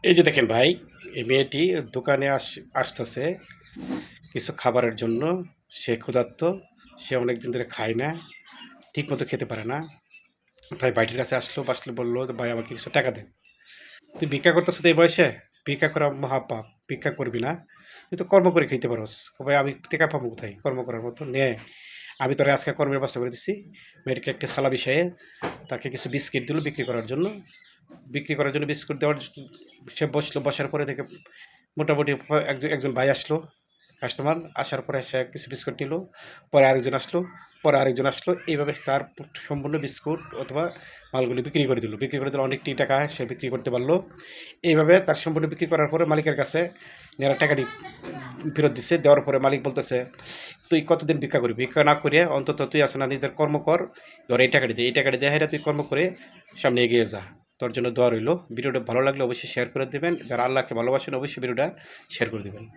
এই যে দেখেন ভাই, এই মেয়েটি দোকানে আসতেছে কিছু খাবারের জন্য। সে ক্ষুধার্ত, সে অনেকদিন ধরে খায় না, ঠিক মতো খেতে পারে না। তাই ভাইটির কাছে আসলে বললো যে, ভাই আমাকে কিছু টাকা দেন। তুই ভিক্ষা করতেছ তো এই বয়সে? ভিক্ষা করা মহাপাপ। ভিক্ষা করবি না, তুই তো কর্ম করে খেতে পারস। ভাই আমি টাকা পাবো কোথায় কর্ম করার মতো? নে, আমি তোরা আজকে কর্মের ব্যবস্থা করে দিচ্ছি। মেয়েটাকে একটা থালা বিষয়ে তাকে কিছু বিস্কিট দিল বিক্রি করার জন্য বিস্কুট দেওয়ার সে বসলো। বসার পরে থেকে মোটামুটি একজন একজন ভাই আসলো, কাস্টমার আসার পরে সে কিছু বিস্কুট নিল। পরে আরেকজন আসলো, পরে আরেকজন আসলো। এইভাবে তার সম্পূর্ণ বিস্কুট অথবা মালগুলি বিক্রি করে দিল অনেকটি টাকা সে বিক্রি করতে পারলো। এইভাবে তার সম্পূর্ণ বিক্রি করার পরে মালিকের কাছে নেওয়া টাকাটি ফেরত দিচ্ছে। দেওয়ার পরে মালিক বলতেছে, তুই কতদিন ভিক্ষা করবি? ভিক্ষা না করিয়া অন্তত তুই আসে না নিজের কর্ম কর। ধর এই টাকাটি দিয়ে হেরা তুই কর্ম করে সামনে এগিয়ে যা। তোর জন্য দোয়া রইল। ভিডিওটা ভালো লাগলে অবশ্যই শেয়ার করে দেবেন। যারা আল্লাহকে ভালোবাসেন অবশ্যই ভিডিওটা শেয়ার করে দেবেন।